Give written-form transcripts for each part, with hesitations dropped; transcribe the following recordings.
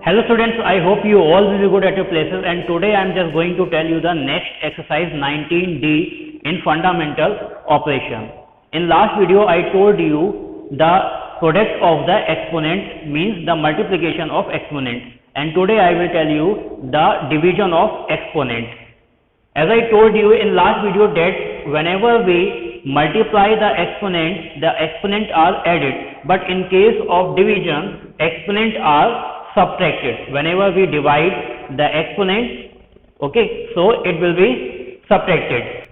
Hello students, I hope you all will be good at your places, and today I am just going to tell you the next exercise 19D in fundamental operation. In last video I told you the product of the exponent means the multiplication of exponent, and today I will tell you the division of exponent. As I told you in last video that whenever we multiply the exponent are added, but in case of division exponent are subtracted. Whenever we divide the exponent, okay, so it will be subtracted.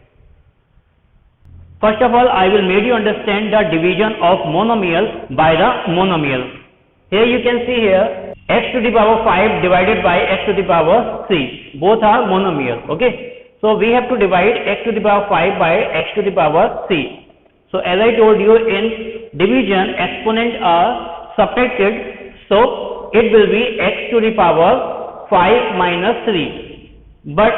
First of all, I will make you understand the division of monomial by the monomial. Here you can see here x to the power 5 divided by x to the power 3. Both are monomial, okay. So we have to divide x to the power 5 by x to the power 3. So as I told you, in division exponent are subtracted, so it will be x to the power 5 minus 3. But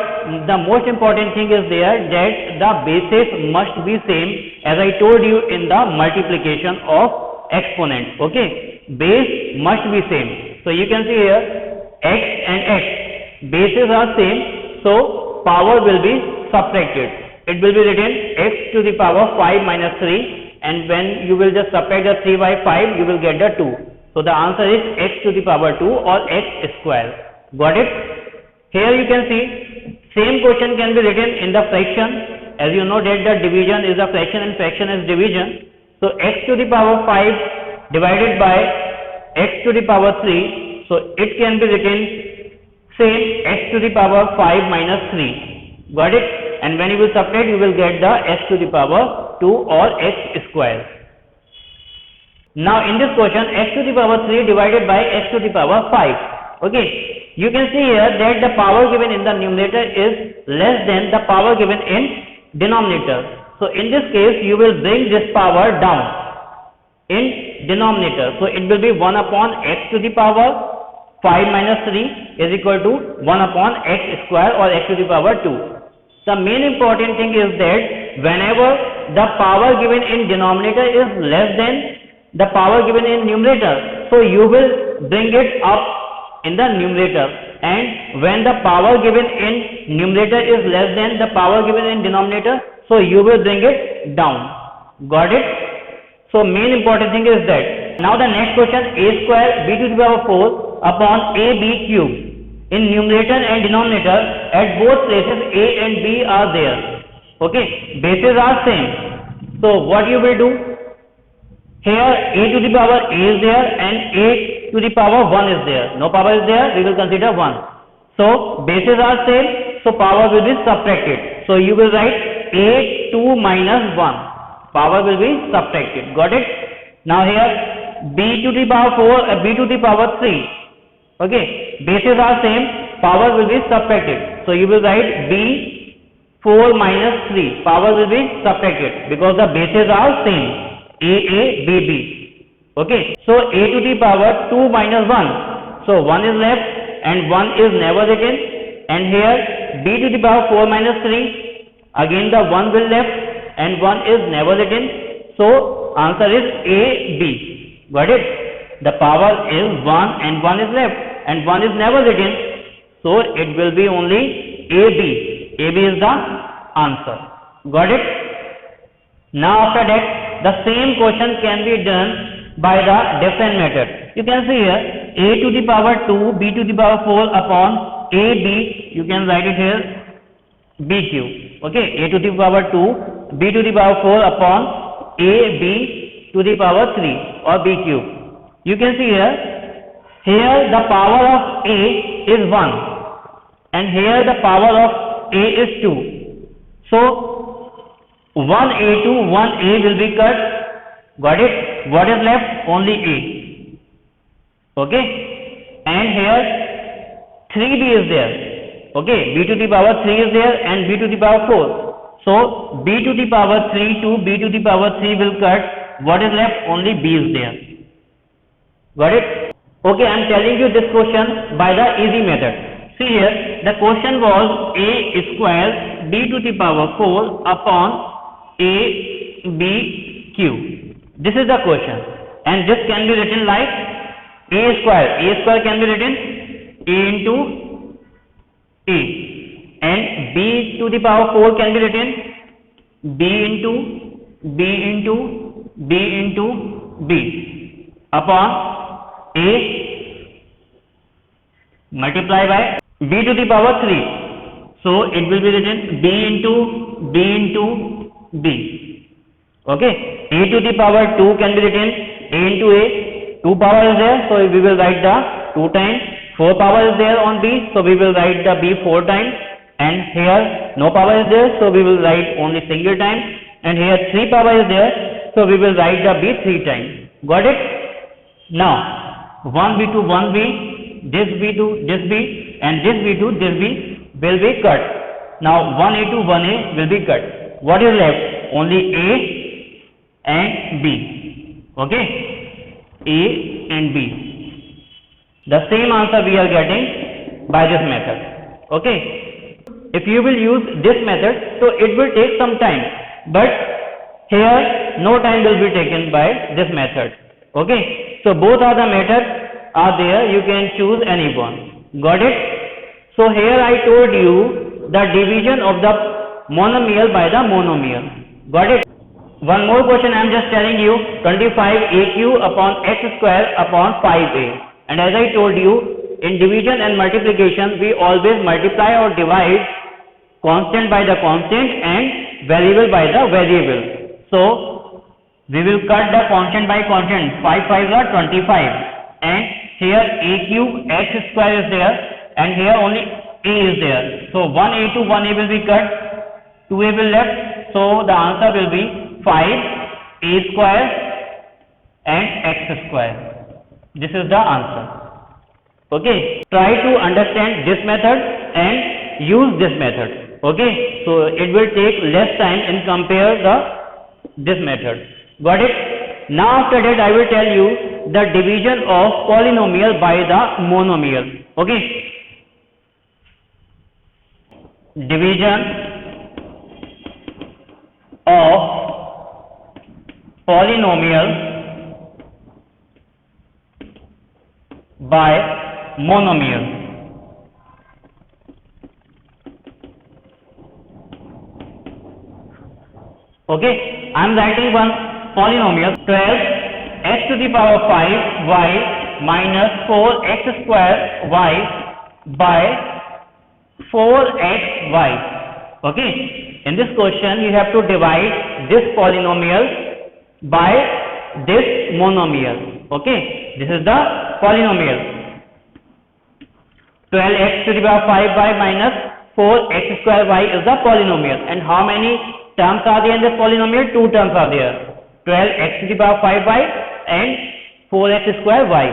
the most important thing is there that the bases must be same, as I told you in the multiplication of exponent, okay. Base must be same. So you can see here x and x bases are same, so power will be subtracted. It will be written x to the power 5 minus 3, and when you will just subtract the 3 by 5, you will get the 2. So the answer is x to the power 2 or x square. Got it? Here you can see same question can be written in the fraction, as you know that the division is a fraction and fraction is division. So x to the power 5 divided by x to the power 3, so it can be written same x to the power 5 minus 3. Got it? And when you will subtract, you will get the x to the power 2 or x square. Now in this question, x to the power 3 divided by x to the power 5. Okay, you can see here that the power given in the numerator is less than the power given in denominator. So in this case, you will bring this power down in denominator. So it will be 1 upon x to the power 5 minus 3 is equal to 1 upon x square or x to the power 2. The main important thing is that whenever the power given in denominator is less than the power given in numerator, so you will bring it up in the numerator, and when the power given in numerator is less than the power given in denominator, so you will bring it down. Got it? So main important thing is that. Now the next question, a square b to the power 4 upon ab cube. In numerator and denominator, at both places a and b are there. Okay, bases are same. So what you will do? Here a to the power a is there and a to the power 1 is there. No power is there, we will consider 1. So bases are same, so power will be subtracted. So you will write a 2 minus 1. Power will be subtracted. Got it? Now here b to the power 4, b to the power 3. Okay, bases are same, power will be subtracted. So you will write b 4 minus 3. Power will be subtracted because the bases are same. a, okay, so a to the power 2 minus 1, so 1 is left and 1 is never written, and here b to the power 4 minus 3, again the 1 will left and 1 is never written, so answer is a, b. Got it? The power is 1 and 1 is left and 1 is never written, so it will be only a, b. A, b is the answer. Got it? Now after that, the same question can be done by the different method. You can see here a to the power 2 b to the power 4 upon a b, you can write it here b cube. Okay, a to the power 2 b to the power 4 upon a b to the power 3 or b cube. You can see here the power of a is 1 and here the power of a is 2. So 1a to 1a will be cut. Got it? What is left? Only a. Okay, and here 3b is there. Okay, b to the power 3 is there and b to the power 4. So b to the power 3 to b to the power 3 will cut. What is left? Only b is there. Got it? Okay, I am telling you this question by the easy method. See here, the question was a square b to the power 4 upon a b cube. This is the question, and this can be written like A square can be written A into A, and B to the power 4 can be written B into B upon A multiply by B to the power 3. So it will be written B into B. Okay. A to the power 2 can be written A into A. 2 power is there, so we will write the 2 times. 4 power is there on B, so we will write the B 4 times. And here no power is there, so we will write only single time. And here 3 power is there, so we will write the B 3 times. Got it? Now 1B to 1B, this B to this B, and this B to this B will be cut. Now 1A to 1A will be cut. What is left? Only A and B. Okay? A and B. The same answer we are getting by this method. Okay? If you will use this method, so it will take some time, but here no time will be taken by this method. Okay? So both are the methods are there, you can choose any one. Got it? So here I told you the division of the monomial by the monomial. Got it? One more question I am just telling you, 25aq upon x square upon 5a. And as I told you, in division and multiplication, we always multiply or divide constant by the constant and variable by the variable. So we will cut the constant by constant. 5 5s are 25, and here a cube x square is there, and here only a is there. So 1a to 1a will be cut, 2a will left, so the answer will be 5a square and x square. This is the answer. Okay, try to understand this method and use this method. Okay, so it will take less time in compare this method. Got it? Now after that I will tell you the division of polynomial by the monomial. Okay, division of polynomial by monomial. Okay, I am writing one polynomial 12x to the power 5y minus 4x square y by 4xy. Okay, in this question you have to divide this polynomial by this monomial. Okay, this is the polynomial. 12x to the power 5y minus 4x square y is the polynomial. And how many terms are there in this polynomial? 2 terms are there. 12x to the power 5y and 4x square y.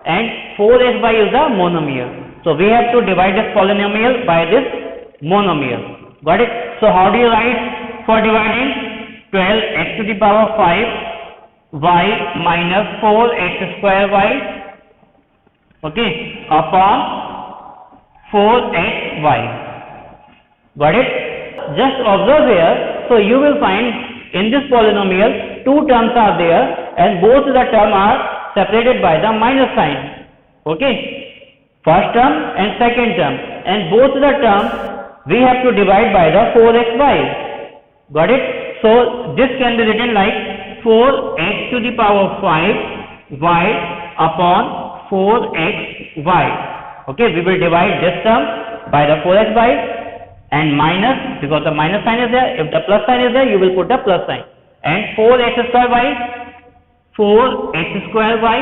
And 4xy is the monomial. So we have to divide this polynomial by this monomial. Got it? So how do you write for dividing? 12x to the power 5 y minus 4x square y, okay, upon 4xy. Got it? Just observe here. So you will find in this polynomial 2 terms are there and both the terms are separated by the minus sign. Okay, first term and second term, and both the terms we have to divide by the 4xy. Got it? So this can be written like 4x to the power 5 y upon 4xy. Okay, we will divide this term by the 4xy and minus, because the minus sign is there. If the plus sign is there, you will put the plus sign. And 4x square y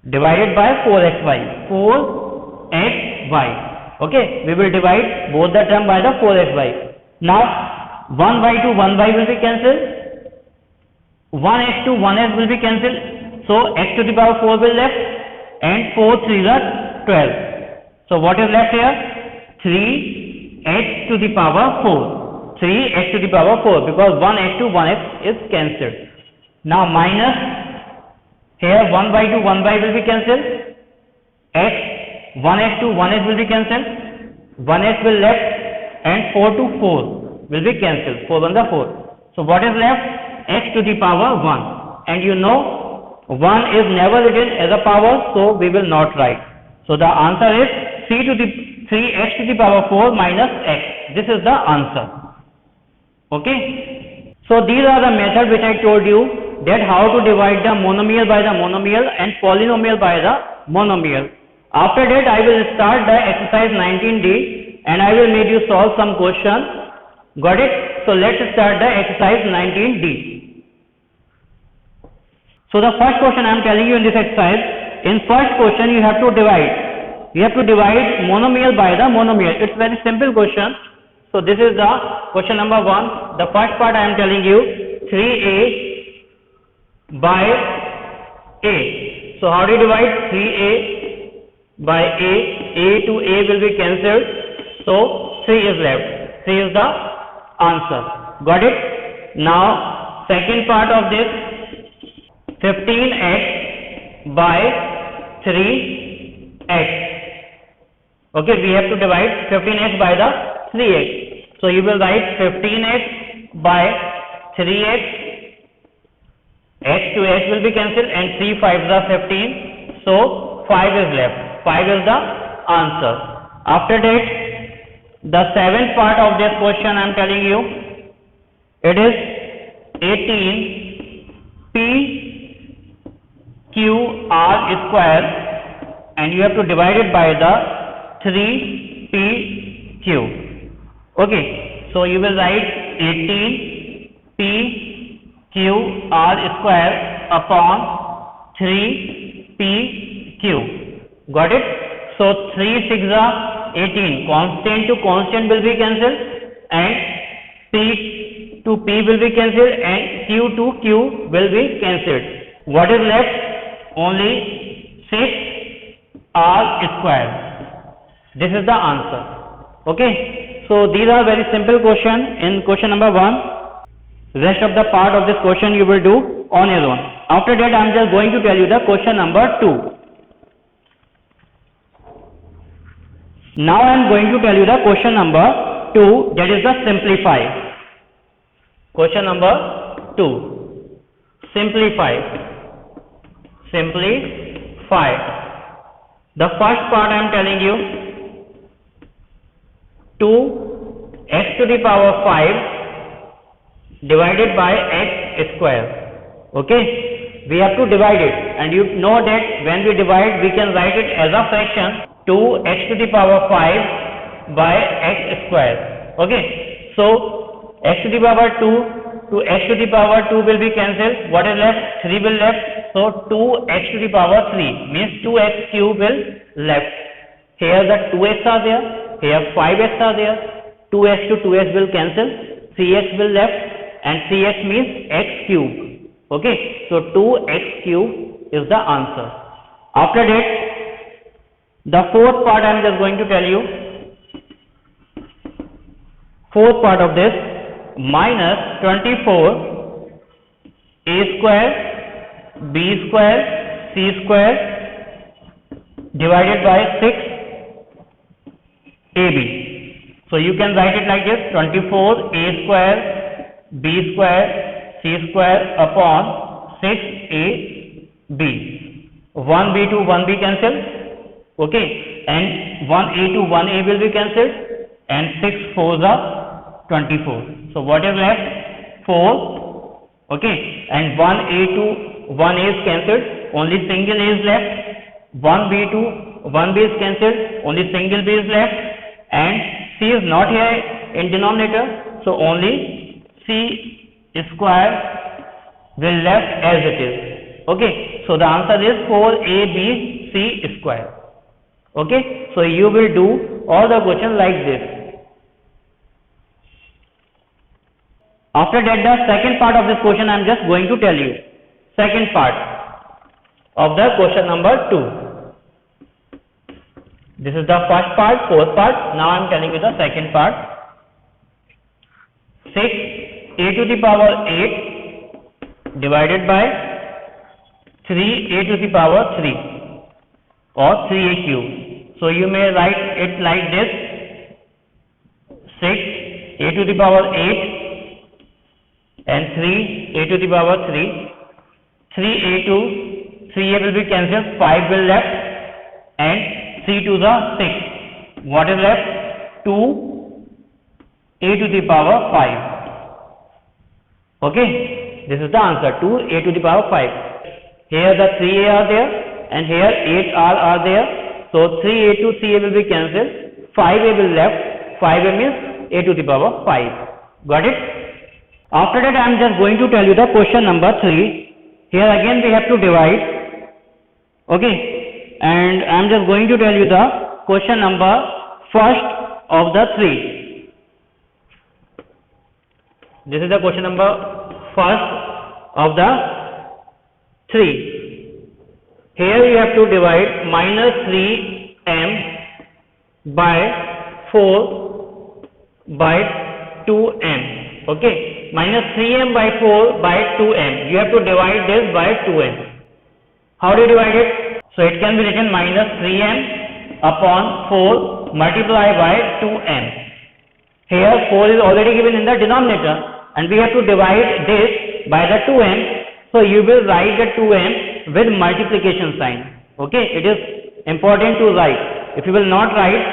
divided by 4xy. 4xy. Okay, we will divide both the term by the 4xy. Now 1y to 1y will be cancelled. 1x to 1x will be cancelled. So x to the power 4 will left, and 4 3s are 12. So what is left here? 3x to the power 4. 3x to the power 4, because 1x to 1x is cancelled. Now minus, here 1y to 1y will be cancelled. X, 1x to 1x will be cancelled. 1x will left, and 4 to 4 will be cancelled. 4 1 the 4. So what is left? X to the power 1. And you know 1 is never written as a power, so we will not write. So the answer is 3x to the power 4 minus x. This is the answer. Okay. So these are the methods which I told you, that how to divide the monomial by the monomial and polynomial by the monomial. After that I will start the exercise 19D and I will make you solve some questions. Got it? So let's start the exercise 19D. So the first question I am telling you in this exercise, in first question you have to divide. You have to divide monomial by the monomial. It's very simple question. So this is the question number 1. The first part I am telling you, 3a by a. So how do you divide 3a by a? A to a will be cancelled. So 3 is left. 3 is the answer. Got it? Now second part of this, 15x by 3x. Okay, we have to divide 15x by the 3x. So you will write 15x by 3x. X to x will be cancelled and 3 5s are 15. So 5 is left. 5 is the answer. After that, the seventh part of this question I am telling you, it is 18 p q r square and you have to divide it by the 3 p q. Okay, so you will write 18 p q r square upon 3 p q. Got it? So 3 6 are 18. Constant to constant will be cancelled and p to p will be cancelled and q to q will be cancelled. What is left? Only 6 r square. This is the answer. Okay. So these are very simple question in question number 1. Rest of the part of this question you will do on your own. After that I am just going to tell you the question number 2. Now I am going to tell you the question number 2, that is the simplify. Question number 2. Simplify. Simplify. The first part I am telling you, 2x to the power 5 divided by x square. Okay, we have to divide it and you know that when we divide we can write it as a fraction, 2x to the power 5 by x square. Okay, so x to the power 2 to x to the power 2 will be cancelled. What is left? 3 will left. So 2x to the power 3 means 2x cube will left. Here the 2x are there, here 5x are there. 2x to 2x will cancel, 3x will left and 3x means x cube. Okay, so 2x cube is the answer. After that, the fourth part I am just going to tell you. Fourth part of this, minus 24 a square b square c square divided by 6 ab. So you can write it like this, 24 a square b square c square upon 6ab. 1b to 1b cancel. Okay, and 1a to 1a will be cancelled and 6 4s are 24. So what is left? 4. Okay, and 1a to 1a is cancelled, only single a is left. 1b to 1b is cancelled, only single b is left, and c is not here in denominator, so only c square will left as it is. Okay, so the answer is 4abc square. Okay, so you will do all the questions like this. After that, the second part of this question I am just going to tell you. Second part of the question number 2. This is the first part, fourth part. Now I am telling you the second part. 6a to the power 8 divided by 3a to the power 3 or 3a cube. So you may write it like this, 6a to the power 8 and 3a to the power 3, 3a to 3a will be cancelled, 5 will left, and 3 to the 6. What is left? 2a to the power 5. Okay, this is the answer, 2a to the power 5. Here the 3a are there and here 8r are there. So 3a to 3a will be cancelled, 5a will left, 5a means a to the power 5. Got it? After that I am just going to tell you the question number 3. Here again we have to divide. Okay, and I am just going to tell you the question number first of the 3. This is the question number first of the 3. Here you have to divide minus 3m by 4 by 2m. Okay, minus 3m by 4 by 2m. You have to divide this by 2m. How do you divide it? So it can be written minus 3m upon 4 multiplied by 2m. Here 4 is already given in the denominator and we have to divide this by the 2m. So you will write the 2m with multiplication sign. Okay, it is important to write. If you will not write,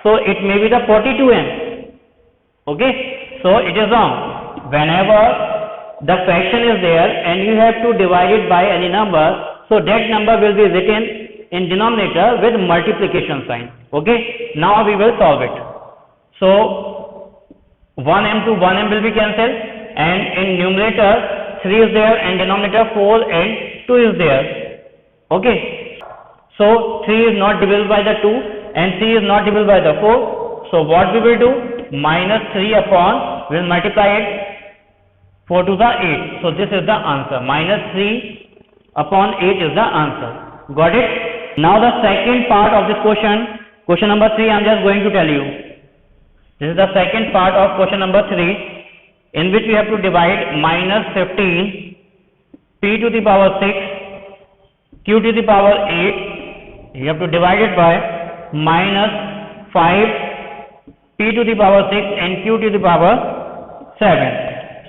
so it may be the 42m. Okay, so it is wrong. Whenever the fraction is there and you have to divide it by any number, so that number will be written in denominator with multiplication sign. Okay, now we will solve it. So 1m to 1m will be cancelled and in numerator 3 is there and denominator 4 and 2 is there. Okay, so 3 is not divisible by the 2 and 3 is not divisible by the 4. So what we will do? Minus 3 upon, we will multiply it 4 to the 8. So this is the answer. Minus 3 upon 8 is the answer. Got it? Now the second part of this question, question number 3, I am just going to tell you. This is the second part of question number 3, in which we have to divide minus 15 p to the power 6 q to the power 8. You have to divide it by minus 5 p to the power 6 and q to the power 7.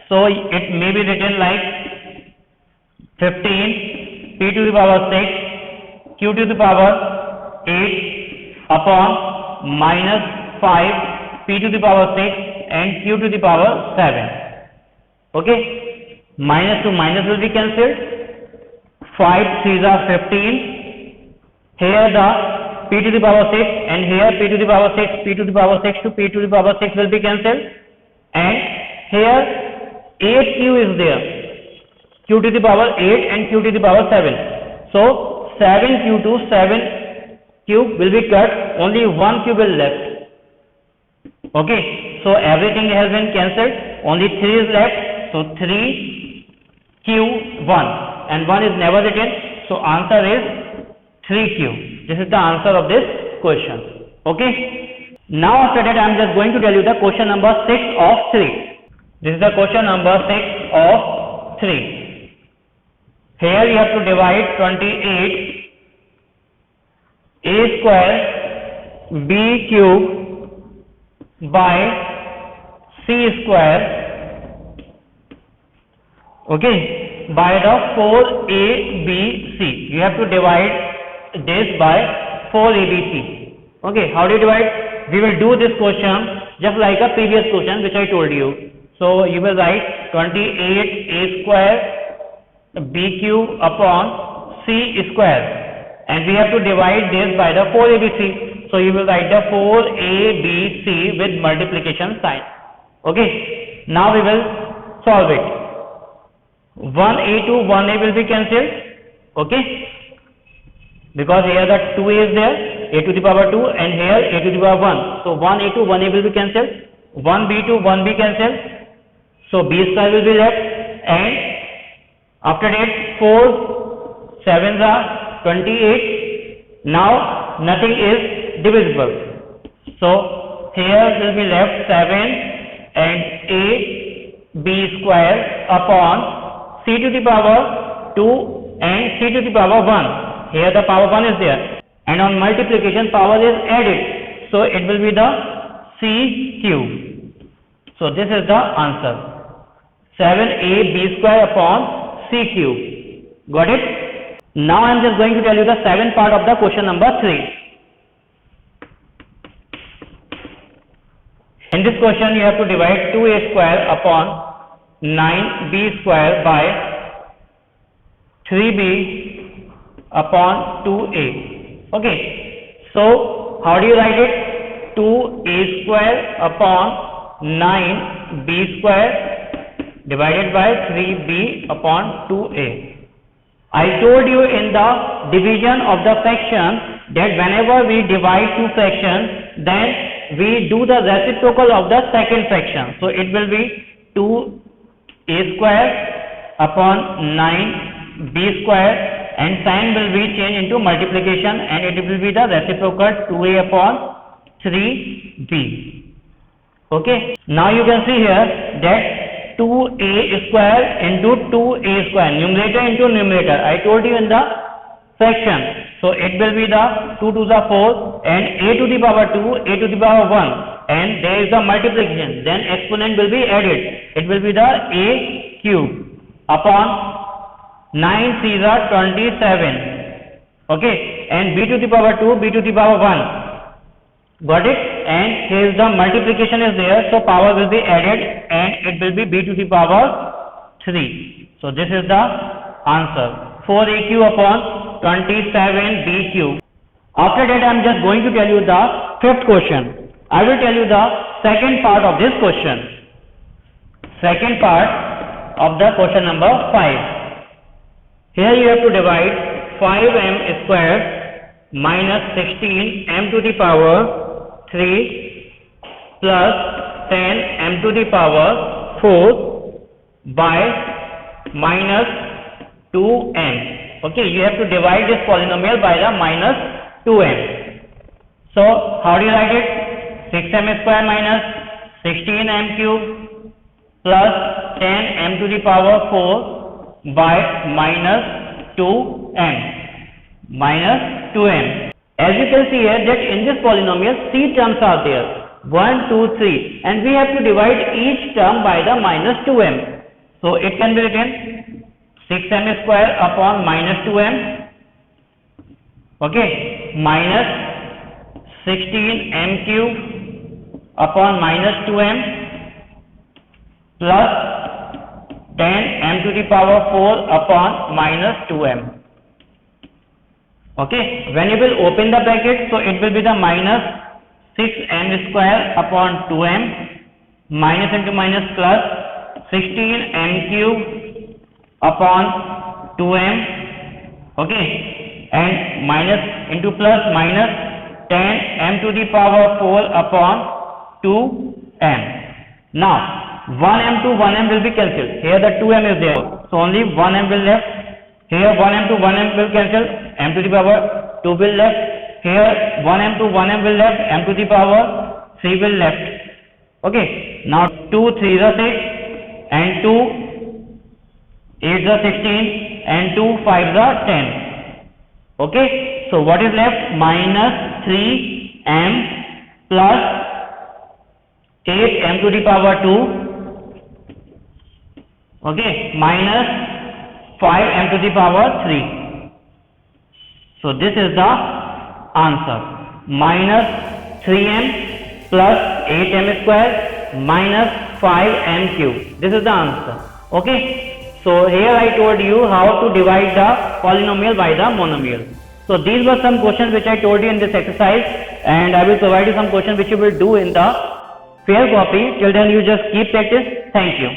So it may be written like 15 p to the power 6 q to the power 8 upon minus 5 p to the power 6 and q to the power 7. Okay, minus to minus will be cancelled. 5 3s are 15. Here the p to the power 6 and here p to the power 6, p to the power 6 to p to the power 6 will be cancelled. And here 8q is there, q to the power 8 and q to the power 7. So 7q to 7q will be cut, only 1q will left. Okay, so everything has been cancelled, only 3 is left. So 3q 1 and 1 is never written, so answer is 3q. This is the answer of this question. Okay, now after that I am just going to tell you the question number 6 of 3. This is the question number 6 of 3. Here you have to divide 28 a square b cube by c square, okay, by the 4abc. You have to divide this by 4abc. Okay, how do you divide? We will do this question just like a previous question which I told you. So you will write 28a square b cube upon c square and we have to divide this by the 4abc. So you will write the 4abc with multiplication sign. Okay, now we will solve it. 1a to 1a will be cancelled. Okay, because here the 2a is there, a to the power 2 and here a to the power 1. So 1a to 1a will be cancelled. 1b to 1b cancelled. So b square will be left and after that 4 7s are 28. Now nothing is divisible. So here will be left 7 and a b square upon c to the power 2 and c to the power 1. Here the power 1 is there and on multiplication power is added. So it will be the c cube. So this is the answer. 7ab square upon c cube. Got it? Now I am just going to tell you the seventh part of the question number 3. In this question you have to divide 2a square upon 9b square by 3b upon 2a. Okay, so how do you write it? 2a square upon 9b square divided by 3b upon 2a. I told you in the division of the fraction that whenever we divide two fractions, then we do the reciprocal of the second fraction. So it will be 2a square upon 9b square, and sign will be changed into multiplication, and it will be the reciprocal 2a upon 3b. Okay, now you can see here that 2a square into 2a square, numerator into numerator, I told you in the fraction. So it will be the 2 to the 4 and a to the power 2, a to the power 1, and there is the multiplication, then exponent will be added. It will be the a cube upon 9 3s are 27. Okay, and b to the power 2, b to the power 1. Got it? And here is the multiplication is there, so power will be added and it will be b to the power 3. So this is the answer, 4a cube upon 27b cube. After that I am just going to tell you the fifth question. I will tell you the second part of this question. Second part of the question number 5. Here you have to divide 5m square minus 16m to the power 3 plus 10m to the power 4 by minus 2m. Okay, you have to divide this polynomial by the minus 2m. So how do you write it? 6m square minus 16m cube plus 10m to the power 4 by minus 2m. Minus 2m. As you can see here that in this polynomial 3 terms are there, 1, 2, 3, and we have to divide each term by the minus 2m. So it can be written 6m square upon minus 2m, okay, minus 16m cube upon minus 2m plus 10m to the power 4 upon minus 2m. Okay, when you will open the bracket, so it will be the minus 6m square upon 2m, minus into minus plus 16m cube upon 2m, okay, and minus into plus minus 10m to the power 4 upon 2m. Now 1m to 1m will be cancelled. Here the 2m is there, so only 1m will left. Here 1m to 1m will cancel, m to the power 2 will left. Here 1m to 1m will left, m to the power 3 will left. Okay, now 2 3 is 6 and 2 8 is 16 and 2 5 is 10. Okay, so what is left? Minus 3m plus 8m to the power 2, okay, minus 5m to the power 3. So this is the answer, minus 3m plus 8m square minus 5m cube. This is the answer. Okay, so here I told you how to divide the polynomial by the monomial. So these were some questions which I told you in this exercise, and I will provide you some questions which you will do in the fair copy. Till then you just keep practice. Thank you.